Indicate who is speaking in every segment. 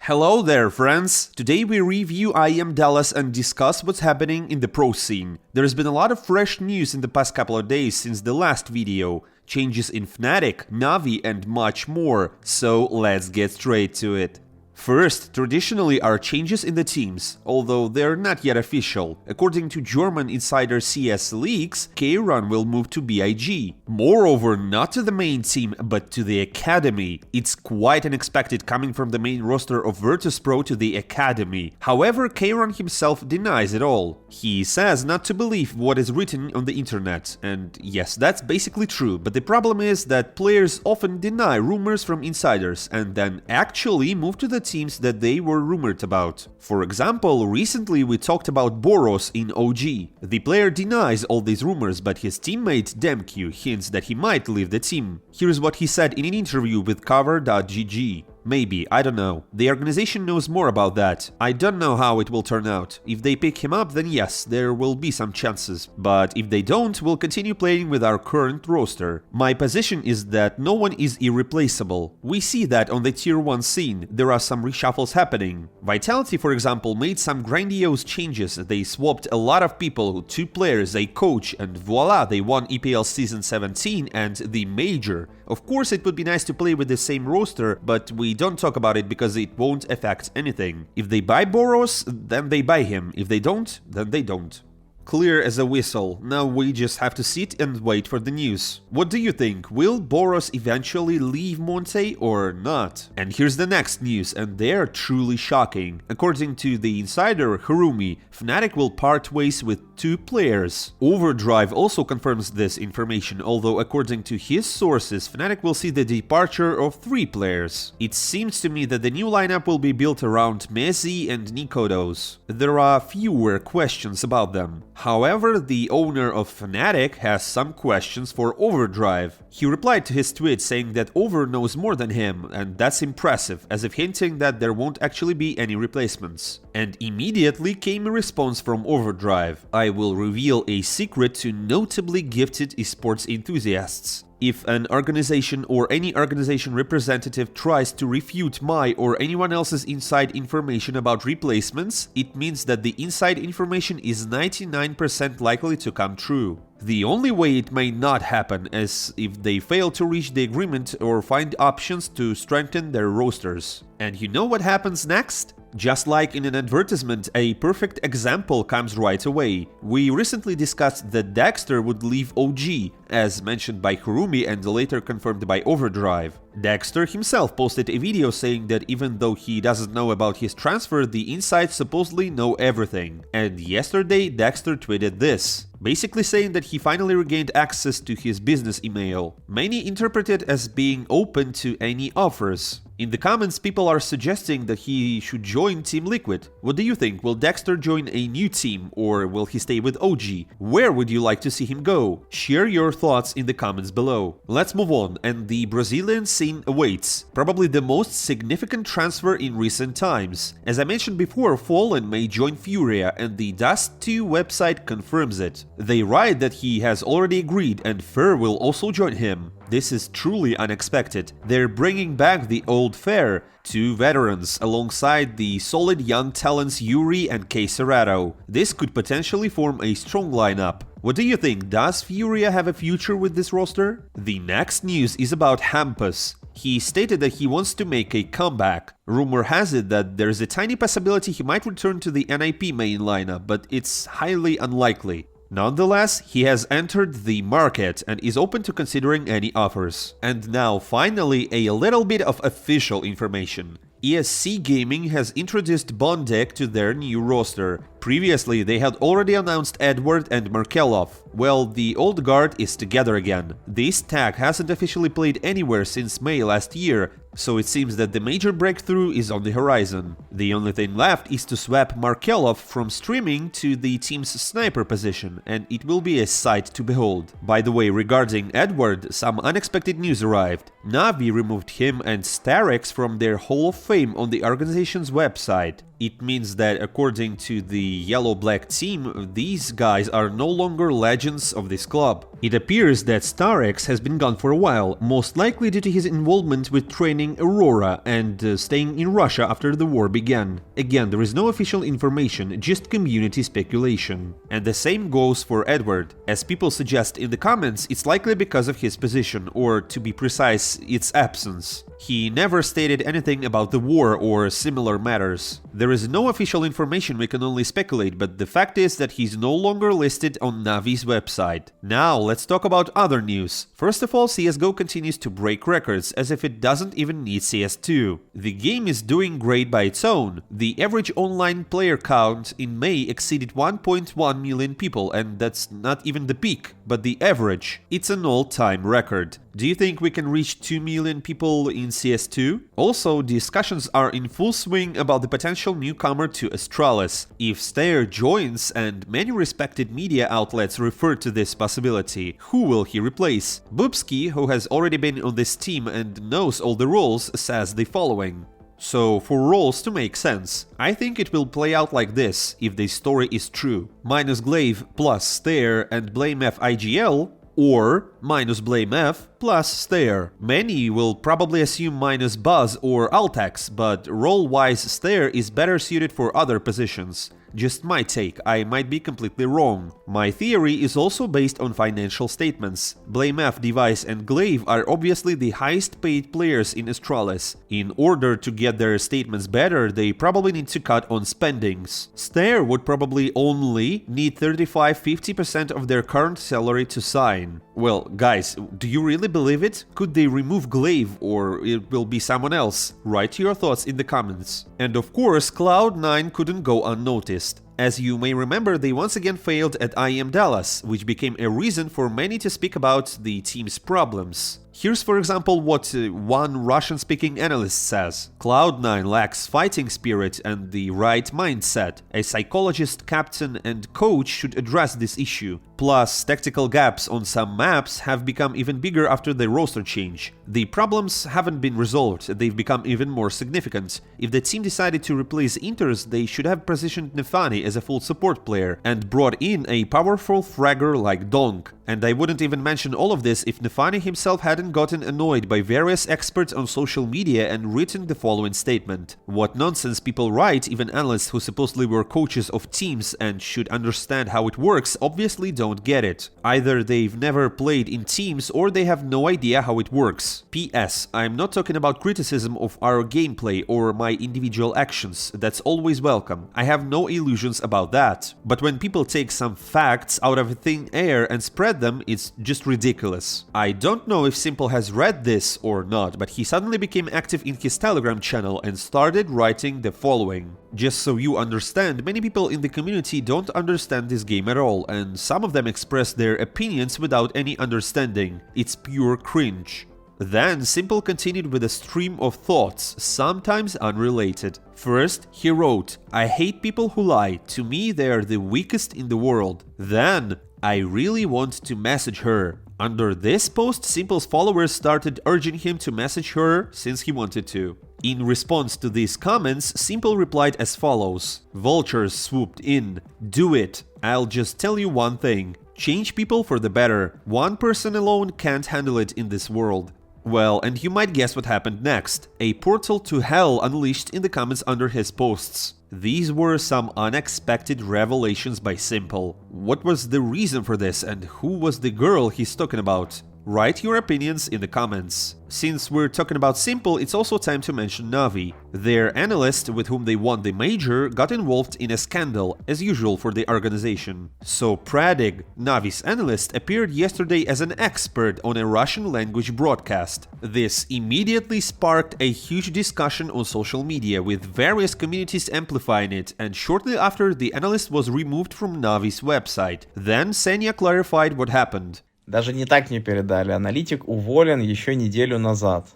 Speaker 1: Hello there, friends! Today we review IEM Dallas and discuss what's happening in the pro scene. There's been a lot of fresh news in the past couple of days since the last video, changes in Fnatic, Navi and much more, so let's get straight to it. First, traditionally are changes in the teams, although they're not yet official. According to German insider CS Leaks, Kairon will move to BIG. Moreover, not to the main team, but to the academy. It's quite unexpected coming from the main roster of Virtus.pro to the academy. However, Kairon himself denies it all. He says not to believe what is written on the internet, and yes, that's basically true, but the problem is that players often deny rumors from insiders and then actually move to the teams that they were rumored about. For example, recently we talked about Boros in OG. The player denies all these rumors, but his teammate Demq hints that he might leave the team. Here's what he said in an interview with cover.gg. Maybe, I don't know. The organization knows more about that. I don't know how it will turn out. If they pick him up, then yes, there will be some chances. But if they don't, we'll continue playing with our current roster. My position is that no one is irreplaceable. We see that on the tier 1 scene. There are some reshuffles happening. Vitality, for example, made some grandiose changes. They swapped a lot of people, 2 players, a coach, and voila, they won EPL Season 17 and the Major. Of course, it would be nice to play with the same roster, but we don't talk about it because it won't affect anything. If they buy Boros, then they buy him. If they don't, then they don't. Clear as a whistle. Now we just have to sit and wait for the news. What do you think? Will Boros eventually leave Monte or not? And here's the next news, and they're truly shocking. According to the insider Harumi, Fnatic will part ways with 2 players. Overdrive also confirms this information, although according to his sources, Fnatic will see the departure of 3 players. It seems to me that the new lineup will be built around Messi and Nikodos. There are fewer questions about them. However, the owner of Fnatic has some questions for Overdrive. He replied to his tweet saying that Over knows more than him, and that's impressive, as if hinting that there won't actually be any replacements. And immediately came a response from Overdrive. I will reveal a secret to notably gifted esports enthusiasts. If an organization or any organization representative tries to refute my or anyone else's inside information about replacements, it means that the inside information is 99% likely to come true. The only way it may not happen is if they fail to reach the agreement or find options to strengthen their rosters. And you know what happens next? Just like in an advertisement, a perfect example comes right away. We recently discussed that Degster would leave OG, as mentioned by Harumi and later confirmed by Overdrive. Degster himself posted a video saying that even though he doesn't know about his transfer, the insides supposedly know everything. And yesterday, Degster tweeted this, basically saying that he finally regained access to his business email. Many interpret it as being open to any offers. In the comments, people are suggesting that he should join Team Liquid. What do you think? Will Degster join a new team, or will he stay with OG? Where would you like to see him go? Share your thoughts in the comments below. Let's move on, and the Brazilian scene awaits. Probably the most significant transfer in recent times. As I mentioned before, Fallen may join Furia, and the Dust2 website confirms it. They write that he has already agreed, and Fer will also join him. This is truly unexpected. They're bringing back the old Fer, 2 veterans, alongside the solid young talents Yuri and Kairon. This could potentially form a strong lineup. What do you think? Does Furia have a future with this roster? The next news is about Hampus. He stated that he wants to make a comeback. Rumor has it that there's a tiny possibility he might return to the NIP main lineup, but it's highly unlikely. Nonetheless, he has entered the market and is open to considering any offers. And now, finally, a little bit of official information. ESC Gaming has introduced Monte to their new roster. Previously, they had already announced Edward and Markelov. Well, the old guard is together again. This tag hasn't officially played anywhere since May last year, so it seems that the major breakthrough is on the horizon. The only thing left is to swap Markelov from streaming to the team's sniper position, and it will be a sight to behold. By the way, regarding Edward, some unexpected news arrived. Navi removed him and Starex from their Hall of Fame on the organization's website. It means that according to the yellow-black team, these guys are no longer legends of this club. It appears that Starex has been gone for a while, most likely due to his involvement with training Aurora and staying in Russia after the war began. Again, there is no official information, just community speculation. And the same goes for Edward. As people suggest in the comments, it's likely because of his position, or to be precise, its absence. He never stated anything about the war or similar matters. There is no official information, we can only speculate, but the fact is that he's no longer listed on Navi's website. Now, let's talk about other news. First of all, CSGO continues to break records, as if it doesn't even need CS2. The game is doing great by its own. The average online player count in May exceeded 1.1 million people, and that's not even the peak, but the average. It's an all-time record. Do you think we can reach 2 million people in CS2? Also, discussions are in full swing about the potential newcomer to Astralis. If Stair joins, and many respected media outlets refer to this possibility, who will he replace? Boombl4, who has already been on this team and knows all the roles, says the following. So, for roles to make sense, I think it will play out like this, if the story is true. Minus Glaive plus Stair and BlameF IGL, or minus BlameF plus Stair. Many will probably assume minus Buzz or Altax, but role-wise Stair is better suited for other positions. Just my take, I might be completely wrong. My theory is also based on financial statements. BlameF, Device and Glaive are obviously the highest paid players in Astralis. In order to get their statements better, they probably need to cut on spendings. Stair would probably only need 35-50% of their current salary to sign. Well, guys, do you really believe it? Could they remove Glaive, or it will be someone else? Write your thoughts in the comments. And of course, Cloud9 couldn't go unnoticed. As you may remember, they once again failed at IEM Dallas, which became a reason for many to speak about the team's problems. Here's for example what one Russian-speaking analyst says. Cloud9 lacks fighting spirit and the right mindset. A psychologist, captain and coach should address this issue. Plus, tactical gaps on some maps have become even bigger after the roster change. The problems haven't been resolved, they've become even more significant. If the team decided to replace Inters, they should have positioned Nafany as a full support player and brought in a powerful fragger like Donk. And I wouldn't even mention all of this if Nafany himself hadn't gotten annoyed by various experts on social media and written the following statement. What nonsense people write, even analysts who supposedly were coaches of teams and should understand how it works obviously don't get it. Either they've never played in teams or they have no idea how it works. PS, I'm not talking about criticism of our gameplay or my individual actions, that's always welcome. I have no illusions about that. But when people take some facts out of thin air and spread them, it's just ridiculous. I don't know if Simple has read this or not, but he suddenly became active in his Telegram channel and started writing the following. Just so you understand, many people in the community don't understand this game at all, and some of them express their opinions without any understanding. It's pure cringe. Then Simple continued with a stream of thoughts, sometimes unrelated. First, he wrote, I hate people who lie, to me they are the weakest in the world. Then, I really want to message her. Under this post, Simple's followers started urging him to message her since he wanted to. In response to these comments, Simple replied as follows. Vultures swooped in. Do it. I'll just tell you one thing. Change people for the better. One person alone can't handle it in this world. Well, and you might guess what happened next. A portal to hell unleashed in the comments under his posts. These were some unexpected revelations by Simple. What was the reason for this and who was the girl he's talking about? Write your opinions in the comments. Since we're talking about Simple, it's also time to mention Navi. Their analyst, with whom they won the major, got involved in a scandal, as usual for the organization. So Pradig, Navi's analyst, appeared yesterday as an expert on a Russian language broadcast. This immediately sparked a huge discussion on social media, with various communities amplifying it, and shortly after, the analyst was removed from Navi's website. Then Senya clarified what happened.
Speaker 2: Даже не так мне передали. Аналитик уволен еще неделю назад.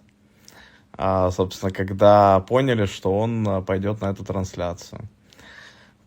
Speaker 2: Собственно, когда поняли, что он пойдет на эту трансляцию.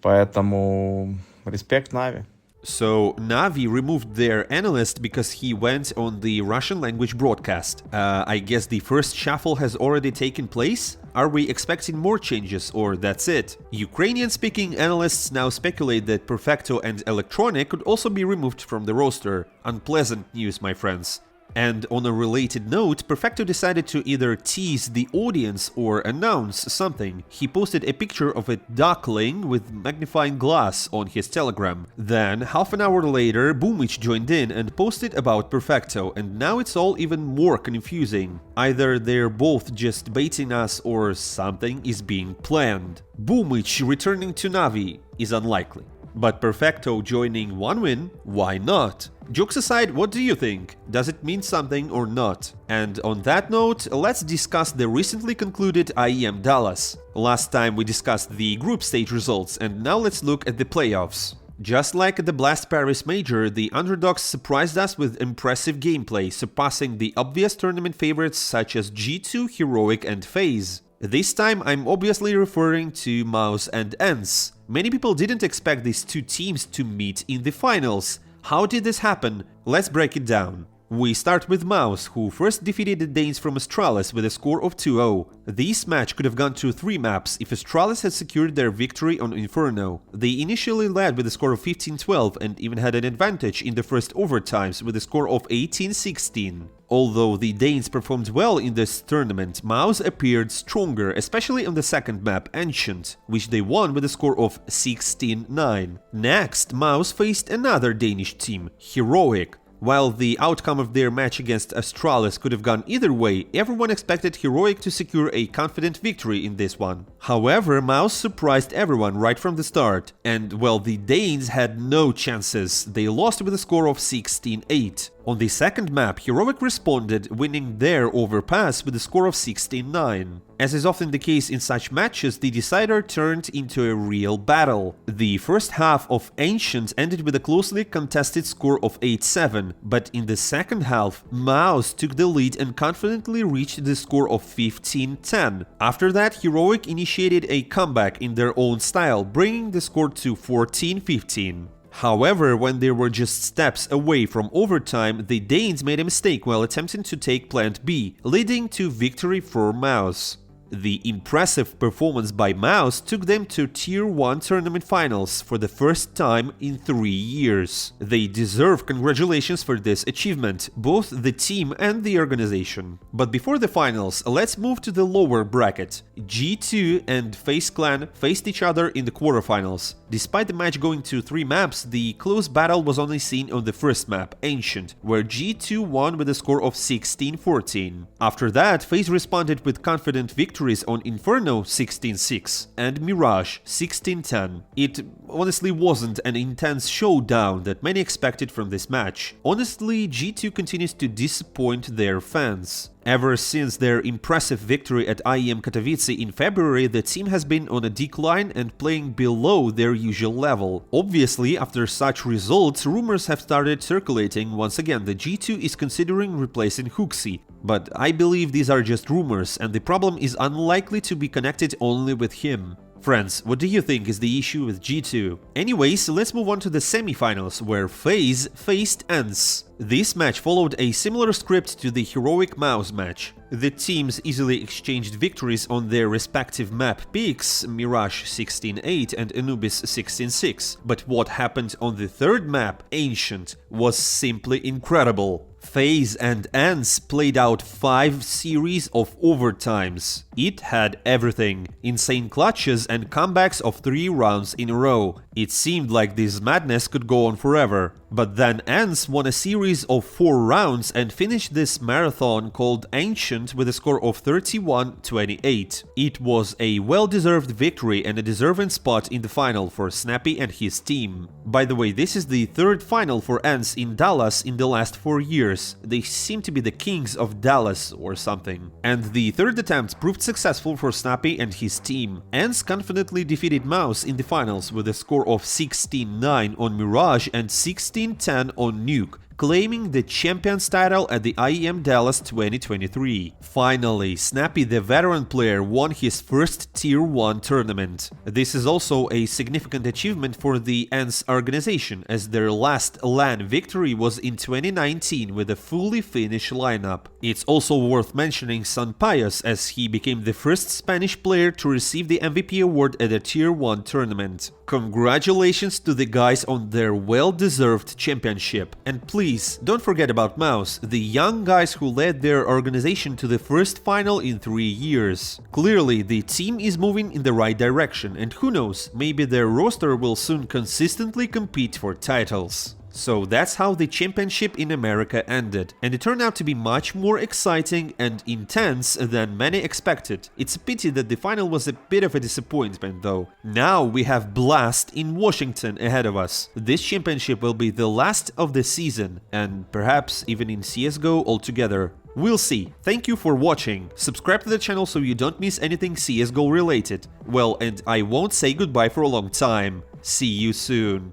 Speaker 2: Поэтому респект Нави.
Speaker 1: So Navi removed their analyst because he went on the Russian language broadcast. I guess the first shuffle has already taken place? Are we expecting more changes, or that's it? Ukrainian-speaking analysts now speculate that Perfecto and Electronic could also be removed from the roster. Unpleasant news, my friends. And on a related note, Perfecto decided to either tease the audience or announce something. He posted a picture of a duckling with magnifying glass on his Telegram. Then, half an hour later, Boombl4 joined in and posted about Perfecto, and now it's all even more confusing. Either they're both just baiting us or something is being planned. Boombl4 returning to Navi is unlikely. But Perfecto joining OneWin, why not? Jokes aside, what do you think? Does it mean something or not? And on that note, let's discuss the recently concluded IEM Dallas. Last time we discussed the group stage results, and now let's look at the playoffs. Just like at the Blast Paris Major, the underdogs surprised us with impressive gameplay, surpassing the obvious tournament favorites such as G2, Heroic and FaZe. This time I'm obviously referring to MOUZ and ENCE. Many people didn't expect these two teams to meet in the finals. How did this happen? Let's break it down. We start with MOUZ, who first defeated the Danes from Astralis with a score of 2-0. This match could have gone to 3 maps if Astralis had secured their victory on Inferno. They initially led with a score of 15-12 and even had an advantage in the first overtimes with a score of 18-16. Although the Danes performed well in this tournament, MOUZ appeared stronger, especially on the second map, Ancient, which they won with a score of 16-9. Next, MOUZ faced another Danish team, Heroic. While the outcome of their match against Astralis could have gone either way, everyone expected Heroic to secure a confident victory in this one. However, MOUZ surprised everyone right from the start, and well, the Danes had no chances. They lost with a score of 16-8. On the second map, Heroic responded, winning their overpass with a score of 16-9. As is often the case in such matches, the decider turned into a real battle. The first half of Ancient ended with a closely contested score of 8-7, but in the second half, MOUZ took the lead and confidently reached the score of 15-10. After that, Heroic initiated a comeback in their own style, bringing the score to 14-15. However, when they were just steps away from overtime, the Danes made a mistake while attempting to take Plant B, leading to victory for MOUZ. The impressive performance by MOUZ took them to Tier 1 tournament finals for the first time in 3 years. They deserve congratulations for this achievement, both the team and the organization. But before the finals, let's move to the lower bracket. G2 and FaZe Clan faced each other in the quarterfinals. Despite the match going to 3 maps, the close battle was only seen on the first map, Ancient, where G2 won with a score of 16-14. After that, FaZe responded with confident victories on Inferno 16-6 and Mirage 16-10. It honestly wasn't an intense showdown that many expected from this match. Honestly, G2 continues to disappoint their fans. Ever since their impressive victory at IEM Katowice in February, the team has been on a decline and playing below their usual level. Obviously, after such results, rumors have started circulating once again that G2 is considering replacing Huxi. But I believe these are just rumors, and the problem is unlikely to be connected only with him. Friends, what do you think is the issue with G2? Anyways, let's move on to the semifinals, where FaZe faced ENCE. This match followed a similar script to the Heroic MOUZ match. The teams easily exchanged victories on their respective map picks, Mirage 16-8 and Anubis 16-6. But what happened on the third map, Ancient, was simply incredible. FaZe and ENCE played out 5 series of overtimes. It had everything. Insane clutches and comebacks of 3 rounds in a row. It seemed like this madness could go on forever. But then ENCE won a series of 4 rounds and finished this marathon called Ancient with a score of 31-28. It was a well-deserved victory and a deserving spot in the final for Snappy and his team. By the way, this is the 3rd final for ENCE in Dallas in the last 4 years. They seem to be the kings of Dallas or something. And the 3rd attempt proved successful for Snappy and his team. ENCE confidently defeated MOUZ in the finals with a score of 16-9 on Mirage and 16-10 on Nuke, claiming the champions title at the IEM Dallas 2023. Finally, Snappy, the veteran player, won his first Tier 1 tournament. This is also a significant achievement for the ENCE organization, as their last LAN victory was in 2019 with a fully Finnish lineup. It's also worth mentioning Sampayos, as he became the first Spanish player to receive the MVP award at a Tier 1 tournament. Congratulations to the guys on their well-deserved championship. And please, don't forget about Mouse, the young guys who led their organization to the first final in 3 years. Clearly, the team is moving in the right direction, and who knows, maybe their roster will soon consistently compete for titles. So that's how the championship in America ended, and it turned out to be much more exciting and intense than many expected. It's a pity that the final was a bit of a disappointment though. Now we have Blast in Washington ahead of us. This championship will be the last of the season, and perhaps even in CSGO altogether. We'll see. Thank you for watching. Subscribe to the channel so you don't miss anything CSGO related. Well, and I won't say goodbye for a long time. See you soon.